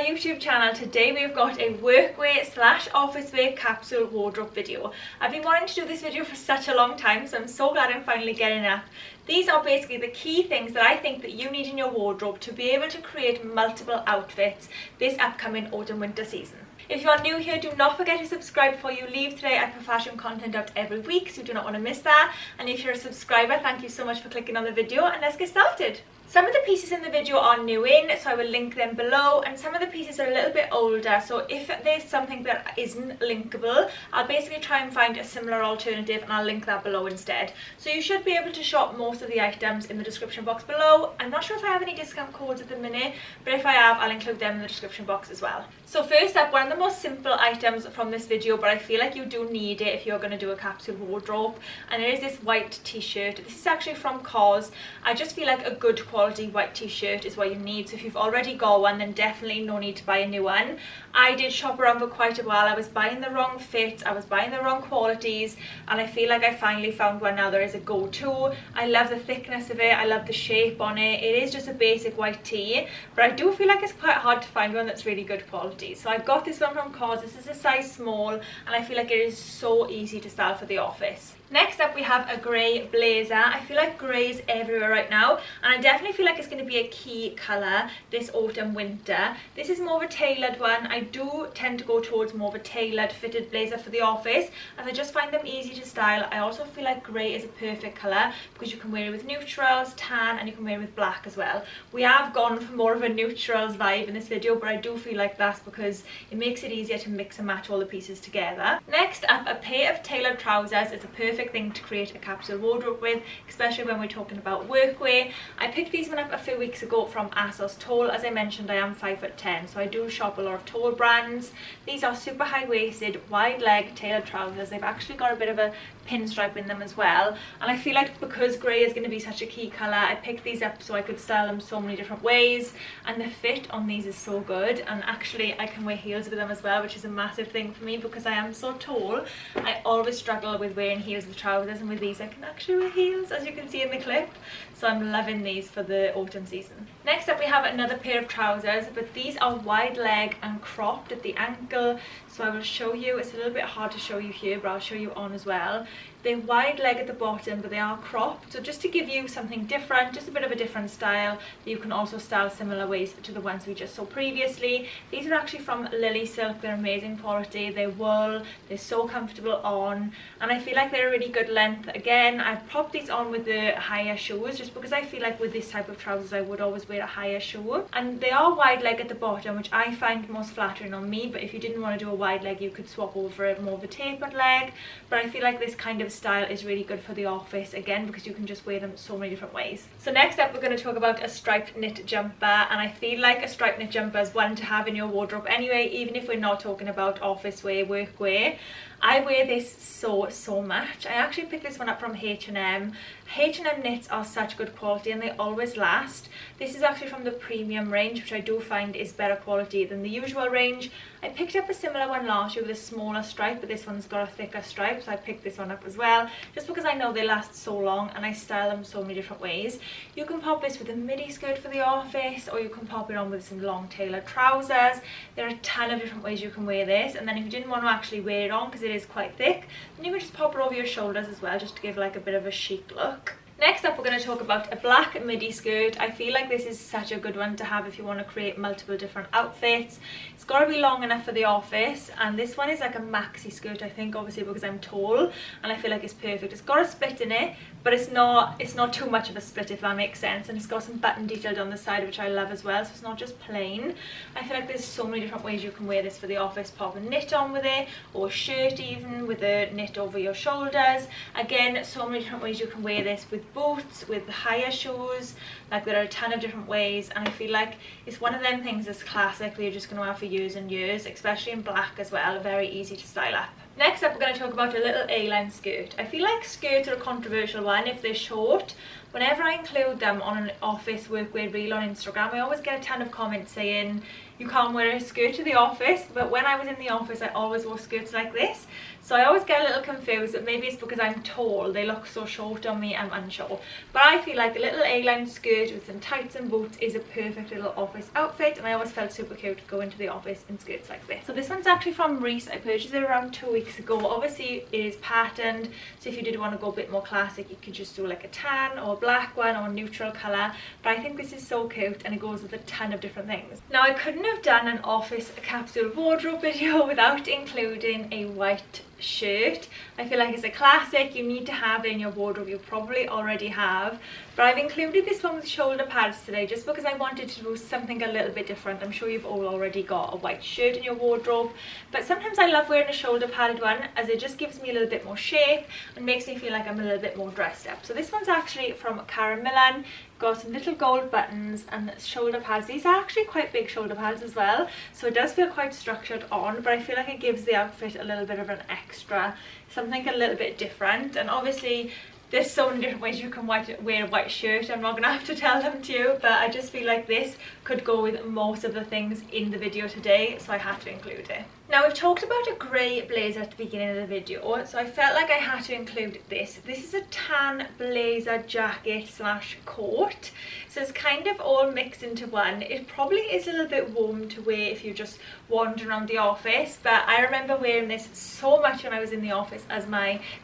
my YouTube channel. Today we've got a workwear slash office wear capsule wardrobe video. I've been wanting to do this video for such a long time, so I'm so glad I'm finally getting it. These are basically the key things that I think that you need in your wardrobe to be able to create multiple outfits this upcoming autumn winter season. If you are new here, do not forget to subscribe before you leave today. I put fashion content out every week, so you do not want to miss that. And if you're a subscriber, thank you so much for clicking on the video, and let's get started. Some of the pieces in the video are new in, so I will link them below, and some of the pieces are a little bit older, so if there's something that isn't linkable, I'll basically try and find a similar alternative and I'll link that below instead. So you should be able to shop most of the items in the description box below. I'm not sure if I have any discount codes at the minute, but if I have, I'll include them in the description box as well. So first up, one of the most simple items from this video, but I feel like you do need it if you're going to do a capsule wardrobe, and it is this white t-shirt. This is actually from COS. I just feel like a good quality white t-shirt is what you need, so if you've already got one, then definitely no need to buy a new one. I did shop around for quite a while. I was buying the wrong fits, I was buying the wrong qualities, and I feel like I finally found one now that is a go-to. I love the thickness of it, I love the shape on it. It is just a basic white tee, but I do feel like it's quite hard to find one that's really good quality. So I got this one from COS. This is a size small, and I feel like it is so easy to style for the office. Next up, we have a grey blazer. I feel like grey is everywhere right now, and I definitely feel like it's going to be a key colour this autumn winter. This is more of a tailored one. I do tend to go towards more of a tailored fitted blazer for the office, as I just find them easy to style. I also feel like grey is a perfect colour because you can wear it with neutrals, tan, and you can wear it with black as well. We have gone for more of a neutrals vibe in this video, but I do feel like that's because it makes it easier to mix and match all the pieces together. Next up, a pair of tailored trousers. It's a perfect thing to create a capsule wardrobe with, especially when we're talking about workwear. I picked these one up a few weeks ago from ASOS Tall. As I mentioned, I am 5'10", so I do shop a lot of tall brands. These are super high-waisted, wide leg tailored trousers. They've actually got a bit of a pinstripe in them as well, and I feel like because grey is going to be such a key colour, I picked these up so I could style them so many different ways, and the fit on these is so good. And actually I can wear heels with them as well, which is a massive thing for me because I am so tall. I always struggle with wearing heels with trousers, and with these I can actually wear heels, as you can see in the clip. So I'm loving these for the autumn season. Next up, we have another pair of trousers, but these are wide leg and cropped at the ankle. So I will show you, it's a little bit hard to show you here, but I'll show you on as well. They're wide leg at the bottom, but they are cropped, so just to give you something different, just a bit of a different style that you can also style similar ways to the ones we just saw previously. These are actually from Lily Silk. They're amazing quality, they're wool, they're so comfortable on, and I feel like they're a really good length. Again, I've popped these on with the higher shoes just because I feel like with this type of trousers I would always wear a higher shoe, and they are wide leg at the bottom, which I find most flattering on me. But if you didn't want to do a wide leg, you could swap over it more of a tapered leg, but I feel like this kind of style is really good for the office, again because you can just wear them so many different ways. So next up, we're going to talk about a striped knit jumper, and I feel like a striped knit jumper is one to have in your wardrobe anyway, even if we're not talking about office wear, workwear. I wear this so much. I actually picked this one up from H&M. H&M knits are such good quality and they always last. This is actually from the premium range, which I do find is better quality than the usual range. I picked up a similar one last year with a smaller stripe, but this one's got a thicker stripe, so I picked this one up as well, just because I know they last so long and I style them so many different ways. You can pop this with a midi skirt for the office, or you can pop it on with some long tailored trousers. There are a ton of different ways you can wear this, and then if you didn't want to actually wear it on because it is quite thick, then you can just pop it over your shoulders as well, just to give like a bit of a chic look. Next up, we're going to talk about a black midi skirt. I feel like this is such a good one to have if you want to create multiple different outfits. It's got to be long enough for the office, and this one is like a maxi skirt, I think, obviously because I'm tall, and I feel like it's perfect. It's got a split in it, but it's not too much of a split, if that makes sense, and it's got some button detailed on the side, which I love as well, so it's not just plain. I feel like there's so many different ways you can wear this for the office. Pop a knit on with it, or a shirt even with a knit over your shoulders. Again, so many different ways you can wear this with boots, with higher shoes. Like, there are a ton of different ways, and I feel like it's one of them things that's classic that you're just going to have for years and years, especially in black as well. Very easy to style up. Next up, we're going to talk about a little A-line skirt. I feel like skirts are a controversial one if they're short. Whenever I include them on an office workwear reel on Instagram, I always get a ton of comments saying you can't wear a skirt to the office, but when I was in the office I always wore skirts like this. So I always get a little confused, but maybe it's because I'm tall, they look so short on me, I'm unsure. But I feel like a little A-line skirt with some tights and boots is a perfect little office outfit, and I always felt super cute to go into the office in skirts like this. So this one's actually from Reese. I purchased it around 2 weeks ago. Obviously it is patterned, so if you did want to go a bit more classic, you could just do like a tan or a black one or a neutral colour. But I think this is so cute and it goes with a ton of different things. Now I couldn't have done an office capsule wardrobe video without including a white shirt. I feel like it's a classic, you need to have it in your wardrobe, you probably already have, but I've included this one with shoulder pads today just because I wanted to do something a little bit different. I'm sure you've all already got a white shirt in your wardrobe, but sometimes I love wearing a shoulder padded one as it just gives me a little bit more shape and makes me feel like I'm a little bit more dressed up. So this one's actually from Karen Millen. Got some little gold buttons and shoulder pads. These are actually quite big shoulder pads as well, so it does feel quite structured on, but I feel like it gives the outfit a little bit of an extra, something a little bit different. And obviously there's so many different ways you can wear a white shirt. I'm not gonna have to tell them to you, but I just feel like this could go with most of the things in the video today, so I had to include it. Now we've talked about a grey blazer at the beginning of the video, so I felt like I had to include this. This is a tan blazer jacket slash coat, so it's kind of all mixed into one. It probably is a little bit warm to wear if you just wander around the office, but I remember wearing this so much when I was in the office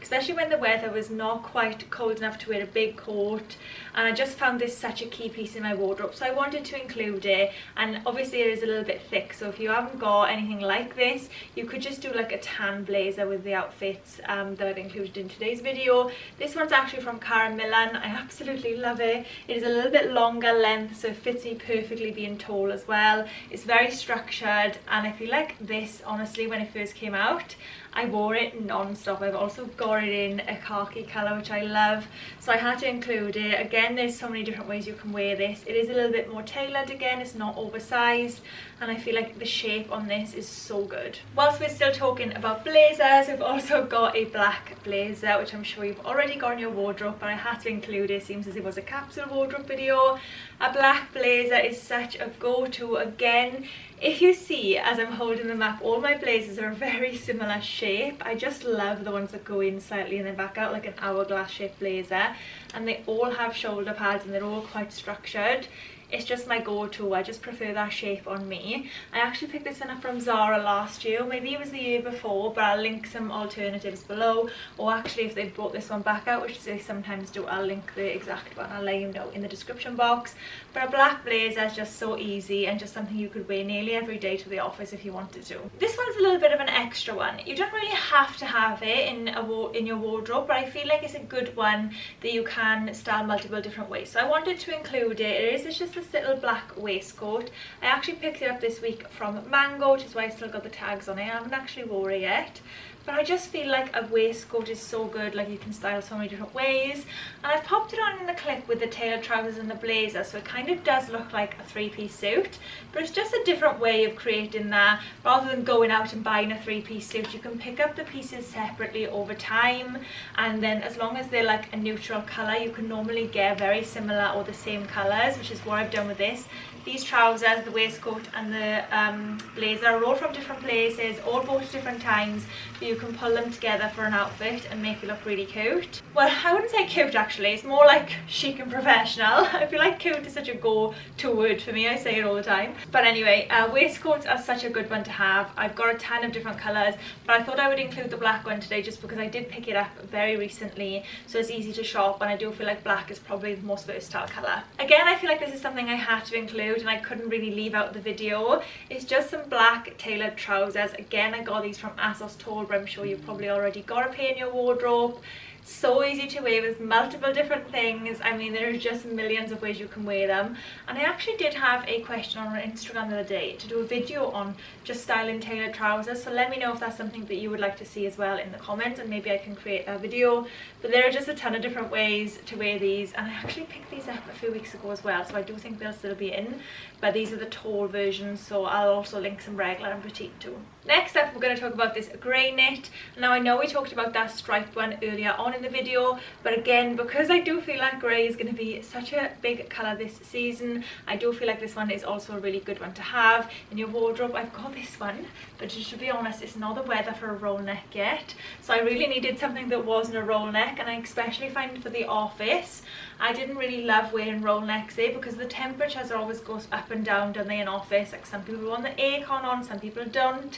especially when the weather was not quite cold enough to wear a big coat, and I just found this such a key piece in my wardrobe, so I wanted to include it. And obviously it is a little bit thick, so if you haven't got anything like this, you could just do like a tan blazer with the outfits that I've included in today's video. This one's actually from Karen Millen. I absolutely love it. It is a little bit longer length, so it fits me perfectly being tall as well. It's very structured, and I feel like this, honestly, when it first came out, I wore it non-stop. I've also got it in a khaki colour, which I love, so I had to include it. Again, there's so many different ways you can wear this. It is a little bit more tailored again, it's not oversized, and I feel like the shape on this is so good. Whilst we're still talking about blazers, we've also got a black blazer, which I'm sure you've already got in your wardrobe, but I had to include it. Seems as it was a capsule wardrobe video. A black blazer is such a go-to. Again, if you see, as I'm holding them up, all my blazers are a very similar shape. I just love the ones that go in slightly and then back out, like an hourglass shaped blazer, and they all have shoulder pads and they're all quite structured. It's just my go-to. I just prefer that shape on me. I actually picked this one up from Zara last year, maybe it was the year before, but I'll link some alternatives below, or actually if they've brought this one back out, which they sometimes do, I'll link the exact one, I'll let you know in the description box. But a black blazer is just so easy and just something you could wear nearly every day to the office if you wanted to. This one's a little bit of an extra one. You don't really have to have it in your wardrobe, but I feel like it's a good one that you can style multiple different ways. So I wanted to include it. It's just this little black waistcoat. I actually picked it up this week from Mango, which is why I still got the tags on it. I haven't actually wore it yet, but I just feel like a waistcoat is so good. Like, you can style so many different ways, and I've popped it on in the clip with the tailored trousers and the blazer, so it kind of does look like a three-piece suit, but it's just a different way of creating that. Rather than going out and buying a three-piece suit, you can pick up the pieces separately over time, and then as long as they're like a neutral color, you can normally get very similar or the same colors, which is what I've done with this. These trousers, the waistcoat and the blazer are all from different places, all bought at different times, but you can pull them together for an outfit and make it look really cute. Well, I wouldn't say cute actually, it's more like chic and professional. I feel like cute is such a go-to word for me, I say it all the time. But anyway, waistcoats are such a good one to have. I've got a ton of different colours, but I thought I would include the black one today just because I did pick it up very recently, so it's easy to shop, and I do feel like black is probably the most versatile colour. Again, I feel like this is something I had to include and I couldn't really leave out the video. It's just some black tailored trousers. Again, I got these from ASOS Tall, but I'm sure you've probably already got a pair in your wardrobe. So easy to wear with multiple different things. I mean, there are just millions of ways you can wear them. And I actually did have a question on our Instagram the other day to do a video on just styling tailored trousers, so let me know if that's something that you would like to see as well in the comments, and maybe I can create a video. But there are just a ton of different ways to wear these, and I actually picked these up a few weeks ago as well, so I do think they'll still be in, but these are the tall versions, so I'll also link some regular and petite too. Next up, we're going to talk about this grey knit. Now, I know we talked about that striped one earlier on in the video, but again, because I do feel like grey is going to be such a big colour this season, I do feel like this one is also a really good one to have in your wardrobe. I've got this one, but just to be honest, it's not the weather for a roll neck yet, so I really needed something that wasn't a roll neck, and I especially find for the office, I didn't really love wearing roll necks there because the temperatures always goes up and down, don't they, in office? Like, some people want the aircon on, some people don't.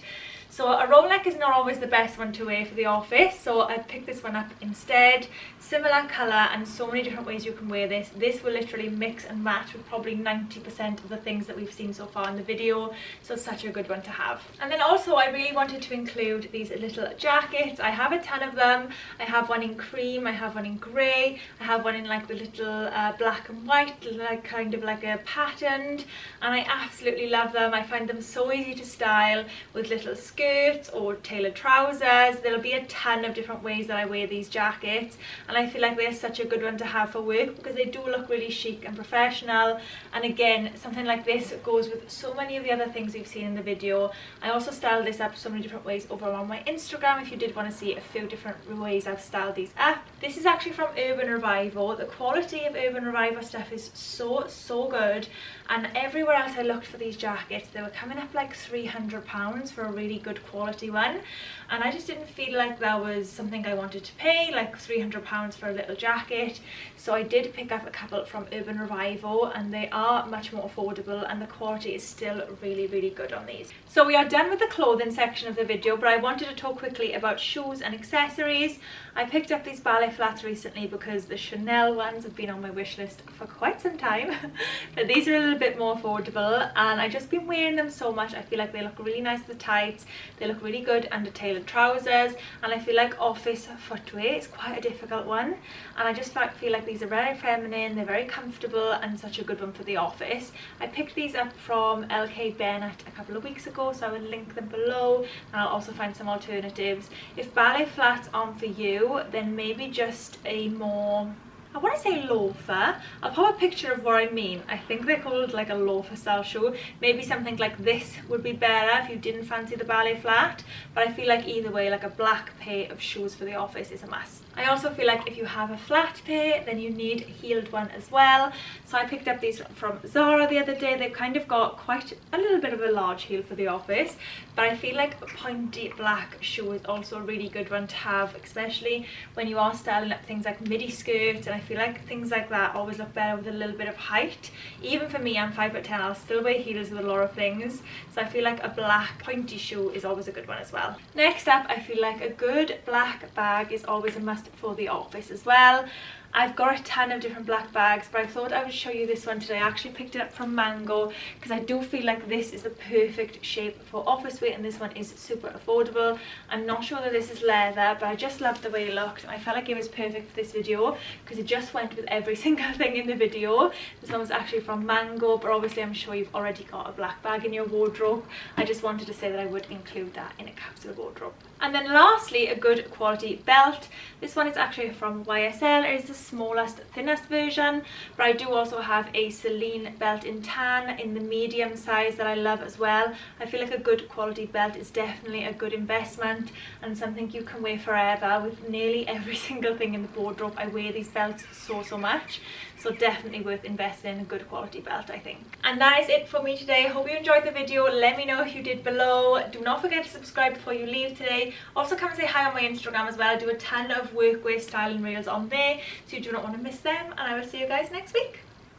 So a roll neck is not always the best one to wear for the office, so I picked this one up instead. Similar colour and so many different ways you can wear this. This will literally mix and match with probably 90% of the things that we've seen so far in the video, so such a good one to have. And then also I really wanted to include these little jackets. I have a ton of them. I have one in cream, I have one in grey, I have one in like the little black and white, like kind of like a patterned, and I absolutely love them. I find them so easy to style with little skirts or tailored trousers. There'll be a ton of different ways that I wear these jackets, and I feel like they're such a good one to have for work because they do look really chic and professional. And again, something like this goes with so many of the other things we've seen in the video. I also styled this up so many different ways over on my Instagram if you did want to see a few different ways I've styled these up. This is actually from Urban Revival. The quality of Urban Revival stuff is so good, and everywhere else I looked for these jackets, they were coming up like £300 for a really good quality one, and I just didn't feel like that was something I wanted to pay, like £300 for a little jacket. So I did pick up a couple from Urban Revival, and they are much more affordable, and the quality is still really good on these. So we are done with the clothing section of the video, but I wanted to talk quickly about shoes and accessories. I picked up these ballet flats recently because the Chanel ones have been on my wish list for quite some time but these are a little bit more affordable, and I've just been wearing them so much. I feel like they look really nice with the tights, they look really good under tailored trousers, and I feel like office footwear is quite a difficult one, and I just feel like these are very feminine, they're very comfortable, and such a good one for the office. I picked these up from LK Bennett a couple of weeks ago, so I will link them below, and I'll also find some alternatives. If ballet flats aren't for you, then maybe just a more, I want to say loafer. I'll pop a picture of what I mean. I think they're called like a loafer style shoe. Maybe something like this would be better if you didn't fancy the ballet flat, but I feel like either way, like a black pair of shoes for the office is a must. I also feel like if you have a flat pair, then you need a heeled one as well. So I picked up these from Zara the other day. They've kind of got quite a little bit of a large heel for the office, but I feel like a pointy black shoe is also a really good one to have, especially when you are styling up things like midi skirts, and I feel like things like that always look better with a little bit of height. Even for me, I'm 5'10", I'll still wear heels with a lot of things, so I feel like a black pointy shoe is always a good one as well. Next up, I feel like a good black bag is always a must for the office as well. I've got a ton of different black bags, but I thought I would show you this one today. I actually picked it up from Mango because I do feel like this is the perfect shape for office wear, and this one is super affordable. I'm not sure that this is leather, but I just loved the way it looked. I felt like it was perfect for this video because it just went with every single thing in the video. This one was actually from Mango, but obviously I'm sure you've already got a black bag in your wardrobe. I just wanted to say that I would include that in a capsule wardrobe. And then lastly, a good quality belt. This one is actually from YSL. It is the smallest, thinnest version, but I do also have a Celine belt in tan in the medium size that I love as well. I feel like a good quality belt is definitely a good investment and something you can wear forever. With nearly every single thing in the wardrobe, I wear these belts so much, so definitely worth investing in a good quality belt, I think. And that is it for me today. Hope you enjoyed the video. Let me know if you did below. Do not forget to subscribe before you leave today. Also come and say hi on my Instagram as well. I do a ton of workwear styling reels on there, so you do not want to miss them, and I will see you guys next week.